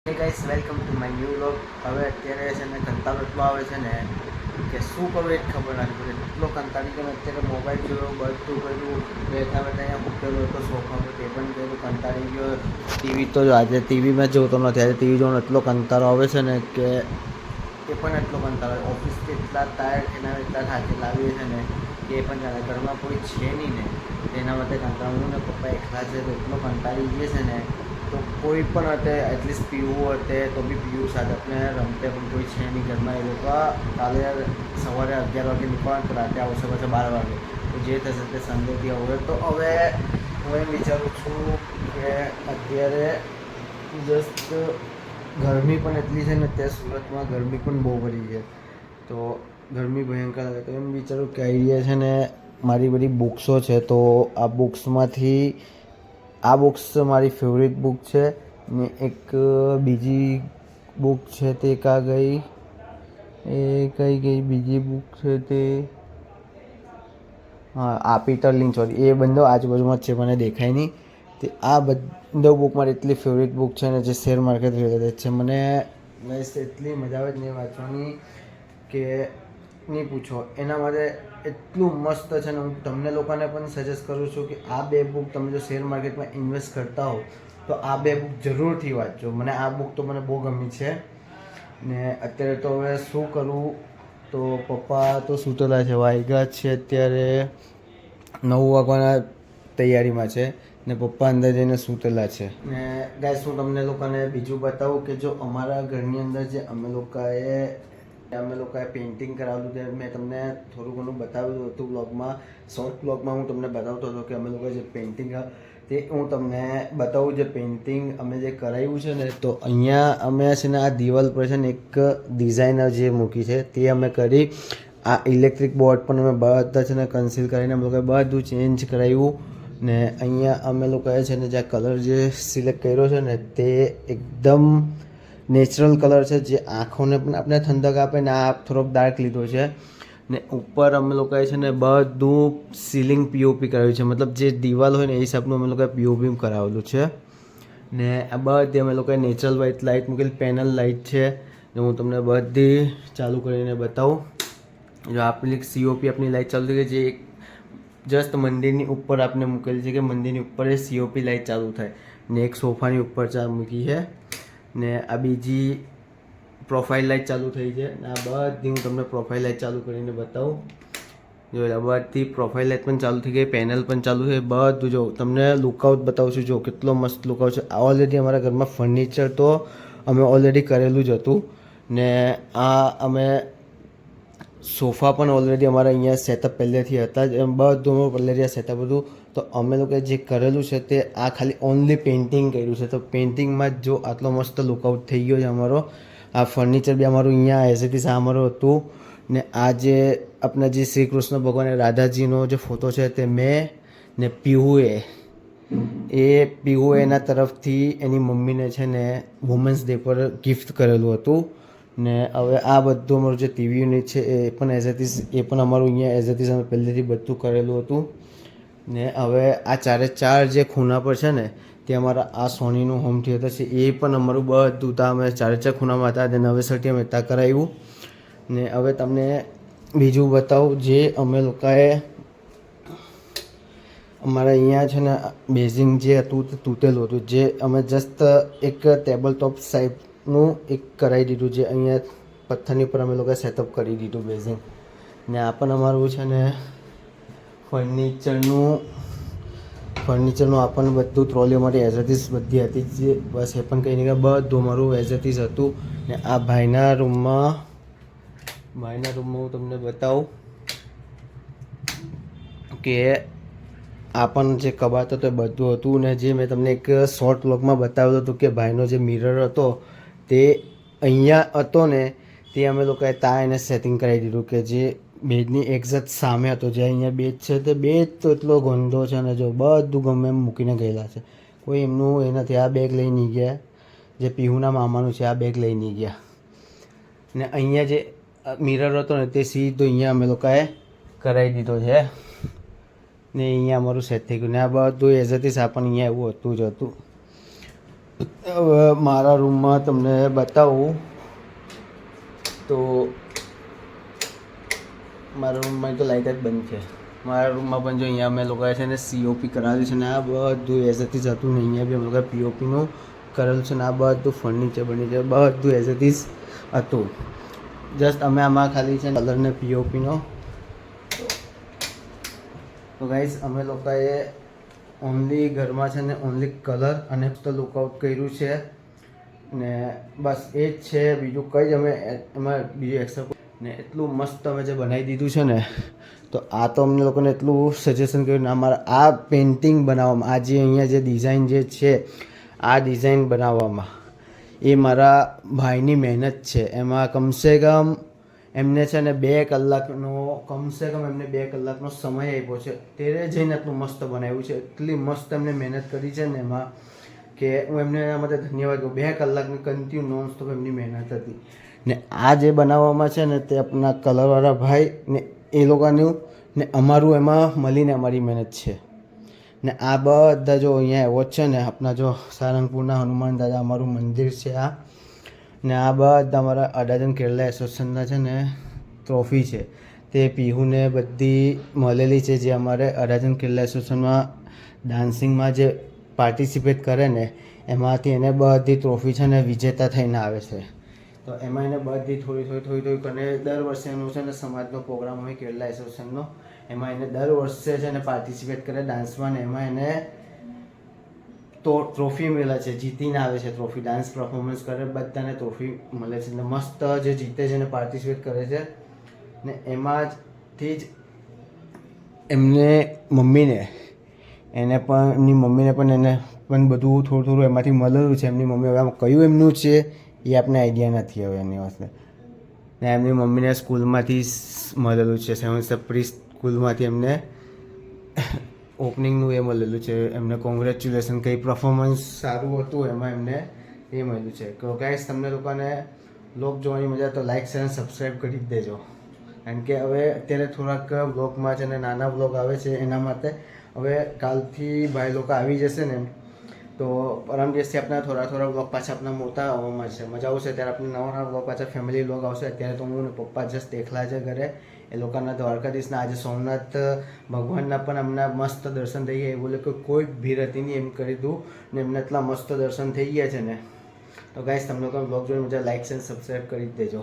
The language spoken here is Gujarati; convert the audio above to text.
હે guys, welcome to my new vlog. હવે અત્યારે છે ને કંટાળો એટલો આવે છે ને કે શું કરવું એ જ ખબર નથી પડતી. એટલો કંટાળી ગયો. અત્યારે મોબાઈલ જોયો, બધું કર્યું, બેઠા બેઠા અહીંયા મૂકેલો હતો સોફા પર, તે પણ કર્યું, કંટાળી ગયો. ટીવી તો આજે ટીવીમાં જોતો નથી, આજે ટીવી જોવાનો એટલો કંટાળો આવે છે ને કે એ પણ એટલો કંટાળો આવે. ઓફિસથી એટલા ટાયર્ડ એના એટલા થાકી લાવીએ છે ને કે એ પણ જાણે ઘરમાં કોઈ છે નહીં ને તેના માટે કંટાળું ને પપ્પા એકલા છે તો એટલો કંટાળી ગયે છે ને તો કોઈ પણ હતે એટલીસ્ટ પીવું હતે તો બી પીવું સાથે આપણે રમતે પણ કોઈ છે નહીં ઘરમાં. એ લોકો કાલે સવારે 11 વાગે નીકળવાનું તો રાતે આવશે પાછા 12 વાગે. તો જે થશે તે સન્ડેથી હવે તો હવે હું એમ વિચારું છું કે અત્યારે જસ્ટ ગરમી પણ એટલી છે ને અત્યારે સુરતમાં ગરમી પણ બહુ પડી છે તો ગરમી ભયંકર લાગે. તો એમ વિચારું કે આઈડિયા છે ને મારી બધી બુક્સો છે તો આ બુક્સમાંથી આ બુક્સ મારી ફેવરેટ બુક છે ને એક બીજી બુક છે તે કાં ગઈ એ કઈ ગઈ બીજી બુક છે તે હા આ પીટર લિંચ વાળી એ બંને આજુબાજુમાં જ છે મને દેખાય નહીં. તે આ બંને બુક મારી એટલી ફેવરેટ બુક છે ને જે શેર માર્કેટ રિલેટેડ છે. મને એટલી મજા આવે જ નહીં વાંચવાની કે નહીં પૂછો. એના માટે એટલું મસ્ત છે ને હું તમને લોકોને પણ સજેસ્ટ કરું છું કે આ બે બુક તમે જો શેર માર્કેટમાં ઇન્વેસ્ટ કરતા હો તો આ બે બુક જરૂરથી વાંચજો. મને આ બુક તો મને બહુ ગમી છે ને અત્યારે તો હવે શું કરું તો પપ્પા તો સૂતેલા છે, વાગ્યા છે અત્યારે 9 વાગવાના તૈયારીમાં છે ને પપ્પા અંદર જઈને સૂતેલા છે. ને ગાઈસ હું તમને લોકોને બીજું બતાવું કે જો અમારા ઘરની અંદર જે અમે લોકોએ પેઇન્ટિંગ કરાવેલું તે મેં તમને થોડું ઘણું બતાવેલું હતું બ્લોગમાં, શોર્ટ બ્લોગમાં હું તમને બતાવતો હતો કે અમે લોકોએ જે પેઇન્ટિંગ તે હું તમને બતાવું. જે પેઇન્ટિંગ અમે જે કરાવ્યું છે ને તો અહીંયા અમે છે ને આ દિવાલ પર છે ને એક ડિઝાઇનર જે મૂકી છે તે અમે કરી. આ ઇલેક્ટ્રિક બોર્ડ પણ અમે બધા છે ને કન્સીલ કરીને અમે લોકોએ બધું ચેન્જ કરાવ્યું ને અહીંયા અમે લોકોએ છે ને જે કલર જે સિલેક્ટ કર્યો છે ને તે એકદમ નેચરલ કલર છે જે આંખોને પણ આપણે ઠંડક આપે ને આ થોડોક ડાર્ક લીધો છે ને ઉપર અમે લોકોએ છે ને બધું સીલિંગ પીઓપી કરાવ્યું છે. મતલબ જે દિવાલ હોય ને એ હિસાબનું અમે લોકોએ પીઓપી કરાવેલું છે ને આ બધી અમે લોકોએ નેચરલ વ્હાઇટ લાઇટ મૂકેલી પેનલ લાઇટ છે ને હું તમને બધી ચાલુ કરીને બતાવું. જો આપણી સીઓપી આપણી લાઇટ ચાલુ થઈ ગઈ જે જસ્ટ મંદિરની ઉપર આપણે મૂકેલી છે કે મંદિરની ઉપર એ સીઓપી લાઇટ ચાલુ થાય ને એક સોફાની ઉપર મૂકી છે ને આ બીજી પ્રોફાઇલ લાઇટ ચાલુ થઈ છે ને આ બધી હું તમને પ્રોફાઇલ લાઇટ ચાલુ કરીને બતાવું. જો બધી પ્રોફાઇલ લાઇટ પણ ચાલુ થઈ ગઈ, પેનલ પણ ચાલુ થઈ બધું. જો તમને લુકઆઉટ બતાવું છું, જો કેટલો મસ્ત લુકઆઉટ છે. ઓલરેડી અમારા ઘરમાં ફર્નિચર તો અમે ઓલરેડી કરેલું જ હતું ને આ અમે સોફા પણ ઓલરેડી અમારા અહીંયા સેટઅપ પહેલેથી હતા જ એમ બધું અમે પહેલેથી સેટઅપ હતું. તો અમે લોકોએ જે કરેલું છે તે આ ખાલી ઓનલી પેઇન્ટિંગ કર્યું છે તો પેઇન્ટિંગમાં જ જો આટલો મસ્ત લુકઆઉટ થઈ ગયો છે અમારો. આ ફર્નિચર બી અમારું અહીંયા એઝ ઇટ ઇઝ અમારું હતું ને આ જે આપણા જે શ્રી કૃષ્ણ ભગવાન રાધાજીનો જે ફોટો છે તે મેં ને પીહુએ એના તરફથી એની મમ્મીને છે ને વુમન્સ ડે પર ગિફ્ટ કરેલું હતું ને હવે આ બધું અમારું જે ટીવી યુનિટ છે એ પણ એઝ ઇટ ઇઝ એ પણ અમારું અહીંયા એઝ ઇટ ઇઝ અમે પહેલેથી બધું કરેલું હતું ને હવે આ ચાર જે ખૂણા પર છે ને તે અમારા આ સોનીનું હોમ થિયેટર છે એ પણ અમારું બધું ત્યાં અમે ચાર ખૂણામાં હતા તેને નવેસરથી અમે ત્યાં કરાવ્યું ને હવે તમને બીજું બતાવું. જે અમે લોકોએ અમારા અહીંયા છે ને બેઝિંગ જે હતું તે તૂટેલું હતું જે અમે જસ્ટ એક ટેબલ ટોપ સાઈડનું એક કરાવી દીધું જે અહીંયા પથ્થરની ઉપર અમે લોકોએ સેટઅપ કરી દીધું બેઝિંગ ને આ પણ અમારું છે ને ફર્નિચરનું આપણને બધું ટ્રોલીઓ માટે એઝ ઇટ ઇઝ બધી હતી જે બસ એ પણ કંઈ નહીં બધું અમારું એઝ ઇટ ઇઝ હતું ને આ ભાઈના રૂમમાં હું તમને બતાવું કે આ પણ જે કબાટ હતો એ બધું હતું ને જે મેં તમને એક શોર્ટ બ્લોગમાં બતાવેલું હતું કે ભાઈનો જે મિરર હતો તે અહીંયા હતો ને તે અમે લોકોએ ત્યાં એને સેટિંગ કરાવી દીધું કે જે બેડની એક્ઝેક્ટ સામે હતો. જે અહીંયા બેડ છે તે બેડ તો એટલો ગંદો છે ને જો બધું ગમે એમ મૂકીને ગયેલા છે. કોઈ એમનું એ નથી. આ બેગ લઈ નહીં ગયા જે પીહુના મામાનું છે આ બેગ લઈ નહીં ગયા ને અહીંયા જે મિરર હતો ને તે સીધો અહીંયા અમે લોકોએ કરાવી દીધો છે ને અહીંયા અમારું સેટ થઈ ગયું ને આ બધું એઝ ઇટ ઇઝ આપણને અહીંયા એવું હતું જ હતું હવે મારા રૂમમાં તમને બતાવું તો મારા રૂમમાં તો લાઇટ જ બંધ છે. મારા રૂમમાં પણ જો અહીંયા અમે લોકોએ છે ને COP કરાવ્યું છે ને આ બધું એઝ ઇટ ઇઝ હતું ને અહીંયા બી અમે લોકોએ POPનું કરેલું છે ને આ બધું ફર્નિચર બનીચર બધું એઝ ઇટ ઇઝ હતું. જસ્ટ અમે આમાં ખાલી છે કલર ને POPનો. તો ગાઈઝ અમે લોકોએ ઓનલી ઘરમાં છે ને ઓનલી કલર અને તો લુકઆઉટ કર્યું છે ને બસ એ જ છે. બીજું કંઈ જ અમે એમાં બીજું એક્સ્ટ્રા ને એટલું મસ્ત અમે જે બનાવી દીધું છે ને તો આ તો અમને લોકોને એટલું સજેશન કર્યું ને અમારા આ પેઇન્ટિંગ બનાવવામાં આ જે અહીંયા જે ડિઝાઇન જે છે આ ડિઝાઇન બનાવવામાં એ મારા ભાઈની મહેનત છે. એમાં કમસે કમ એમને છે ને 2 કલાકનો એમને 2 કલાકનો સમય આપ્યો છે. ત્યારે જઈને એટલું મસ્ત બનાવ્યું છે. એટલી મસ્ત એમને મહેનત કરી છે ને એમાં કે હું એમને એના માટે ધન્યવાદ કહું. 2 કલાકની કન્ટિન્યુ નોન સ્ટોપ એમની મહેનત હતી. ને આ જે બનાવવામાં છે ને તે આપણા કલરવાળા ભાઈ ને એ લોકોનું ને અમારું એમાં મળીને અમારી મહેનત છે. ને આ બધા જો અહીંયા એવો છે ને આપણા જો સારંગપુરના હનુમાન દાદા અમારું મંદિર છે આ. ને આ બધા અમારા અડાજણ કેરલા એસોસિએશનના છે ને ટ્રોફી છે તે પીહુને બધી મળેલી છે જે અમારે અડાજણ કેરલા એસોસિએશનમાં ડાન્સિંગમાં જે પાર્ટિસિપેટ કરે ને એમાંથી એને બધી ટ્રોફી છે ને વિજેતા થઈને આવે છે. તો એમાં એને બધી થોડી કરીને દર વર્ષે એનું છે ને સમાજનો પ્રોગ્રામ હોય કેરલા એસોસિએશનનો એમાં એને દર વર્ષે છે ને પાર્ટિસિપેટ કરે ડાન્સમાં ને એમાં એને તો ટ્રોફી મળે છે. જીતીને આવે છે ટ્રોફી. ડાન્સ પરફોર્મન્સ કરે બધાને ટ્રોફી મળે છે. ને મસ્ત જે જીતે છે એને પાર્ટિસિપેટ કરે છે ને એમાંથી જ એમને મમ્મીને એને પણ એમની મમ્મીને પણ એને પણ બધું થોડું એમાંથી મળેલું છે. એમની મમ્મી હવે આમ કયું એમનું છે એ આપણે આઈડિયા નથી હવે એની વાસ્તે. ને એમની મમ્મીને સ્કૂલમાંથી મળેલું છે. સેવન સપ્રી સ્કૂલમાંથી એમને ઓપનિંગનું એ મળેલું છે. એમને કોંગ્રેચ્યુલેશન કંઈ પરફોર્મન્સ સારું હતું એમાં એમને એ મળ્યું છે. તો ગાઈસ તમને લોકોને વ્લોગ જોવાની મજા તો લાઈક શેર અને સબસ્ક્રાઈબ કરી જ દેજો. કારણ કે હવે અત્યારે થોડાક વ્લોગમાં છે ને નાના વ્લોગ આવે છે એના માટે હવે કાલથી ભાઈ લોકો આવી જશે ને તો પરમ દિવસથી આપણા થોડા વ્લોગ પાછા આપણા મોટા આવવામાં છે. મજા આવશે ત્યારે આપણે નવા વ્લોગ પાછા ફેમિલી વ્લોગ આવશે. અત્યારે તો હું ને પપ્પા જસ્ટ એકલા છે ઘરે. એ લોકોના દ્વારકાધીશના આજે સોમનાથ ભગવાનના પણ એમના મસ્ત દર્શન થઈ ગયા. એ બોલે કે કોઈ ભીડ હતી નહીં એમ કરી દઉં ને એમને એટલા મસ્ત દર્શન થઈ ગયા છે ને. તો ગાઈસ તમને લોકો વ્લોગ જોઈને મજા લાઈક અને સબસ્ક્રાઈબ કરી જ દેજો.